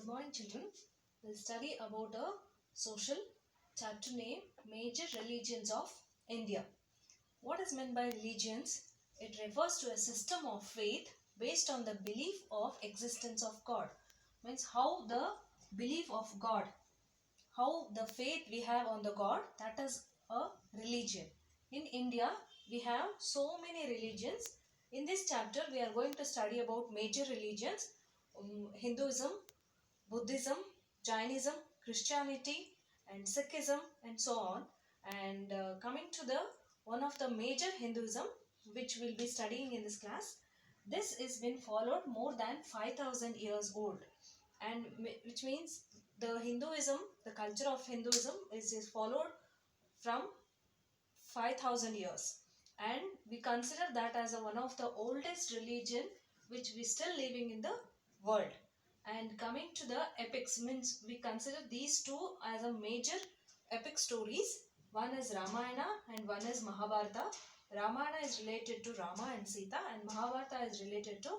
morning, children. We'll study about a social chapter named Major Religions of India. What is meant by religions? It refers to a system of faith based on the belief of existence of God. Means how the belief of God, how the faith we have on the God, that is a religion. In India, we have so many religions. In this chapter, we are going to study about major religions, Hinduism, Buddhism, Jainism, Christianity, and Sikhism, and so on. And coming to the one of the major Hinduism, which we'll be studying in this class, this is been followed more than 5,000 years old, and which means the Hinduism, the culture of Hinduism is followed from 5,000 years, and we consider that as one of the oldest religion which we still living in the world. And coming to the epics, means we consider these two as a major epic stories. One is Ramayana and one is Mahabharata. Ramayana is related to Rama and Sita, and Mahabharata is related to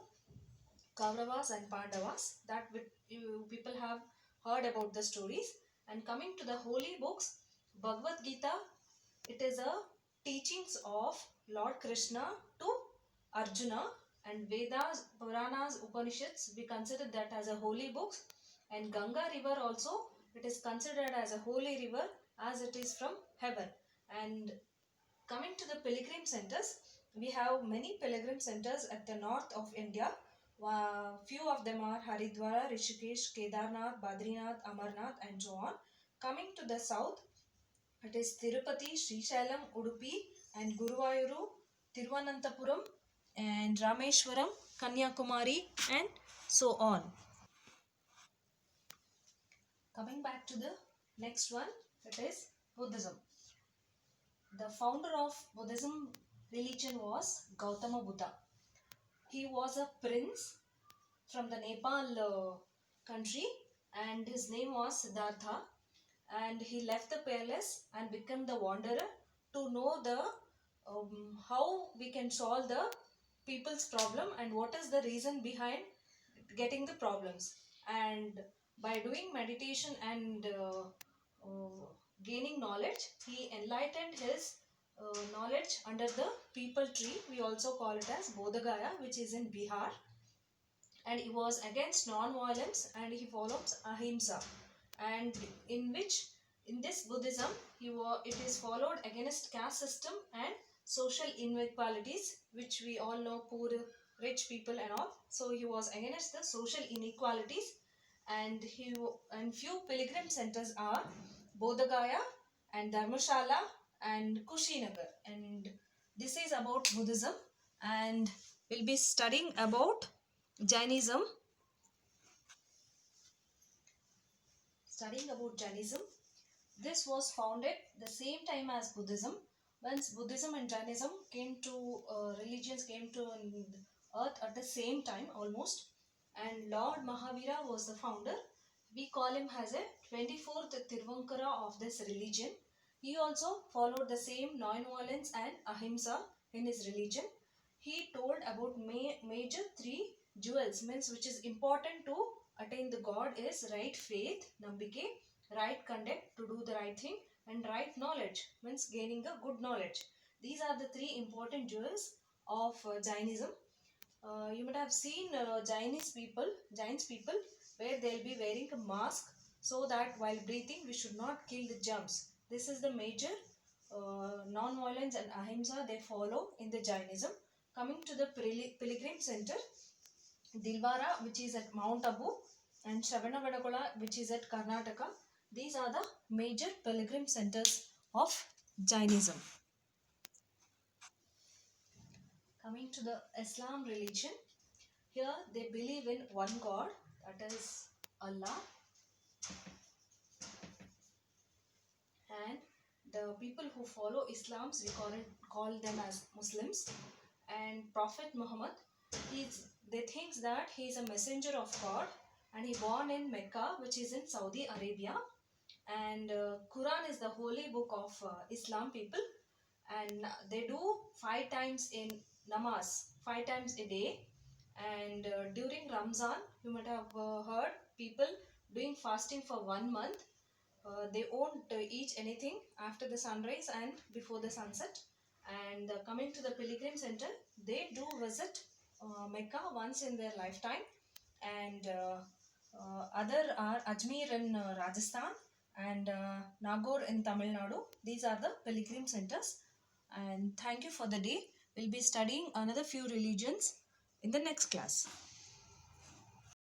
Kauravas and Pandavas. That you people have heard about the stories. And coming to the holy books, Bhagavad Gita, it is a teachings of Lord Krishna to Arjuna, and Vedas, Puranas, Upanishads, we consider that as a holy books. And Ganga river also, it is considered as a holy river as it is from heaven. And coming to the pilgrim centers, we have many pilgrim centers at the north of India. Few of them are Haridwar, Rishikesh, Kedarnath, Badrinath, Amarnath, and so on. Coming to the south, it is Tirupati, Srisailam, Udupi, and Guruvayuru, Tiruvananthapuram, and Rameshwaram, Kanyakumari, and so on. Coming back to the next one, it is Buddhism. The founder of Buddhism religion was Gautama Buddha. He was a prince from the Nepal country, and his name was Siddhartha. And he left the palace and became the wanderer to know the how we can solve the people's problem and what is the reason behind getting the problems. And by doing meditation and gaining knowledge, he enlightened his knowledge under the people tree. We also call it as Bodhagaya, which is in Bihar. And he was against non-violence, and he follows ahimsa, and in this Buddhism it is followed against caste system and social inequalities, which we all know, poor, rich people and all. So he was against the social inequalities. And few pilgrim centers are Bodhagaya and Dharmashala and Kushinagar. And this is about Buddhism, and we'll be studying about Jainism. Studying about Jainism, this was founded the same time as Buddhism. Once Buddhism and Jainism came to religions came to earth at the same time almost, and Lord Mahavira was the founder. We call him as a 24th Tirvankara of this religion. He also followed the same non-violence and ahimsa in his religion. He told about major three jewels, means which is important to attain the God is right faith, nambike, right conduct to do the right thing, and right knowledge, means gaining a good knowledge. These are the three important jewels of Jainism. You might have seen Jains people, where they'll be wearing a mask so that while breathing we should not kill the germs. This is the major non-violence and ahimsa they follow in the Jainism. Coming to the pilgrim center, Dilwara, which is at Mount Abu, and Shravanabadagola, which is at Karnataka. These are the major pilgrim centers of Jainism. Coming to the Islam religion, here they believe in one God, that is Allah. And the people who follow Islam, we call them as Muslims. And Prophet Muhammad, they think that he is a messenger of God, and he born in Mecca, which is in Saudi Arabia. And Quran is the holy book of Islam people, and they do 5 times in namaz, 5 times a day. And during Ramzan, you might have heard people doing fasting for 1 month. They won't eat anything after the sunrise and before the sunset. And coming to the pilgrim center, they do visit Mecca once in their lifetime. And other are Ajmer in Rajasthan and Nagaur in Tamil Nadu. These are the pilgrim centers. And thank you for the day. We'll be studying another few religions in the next class.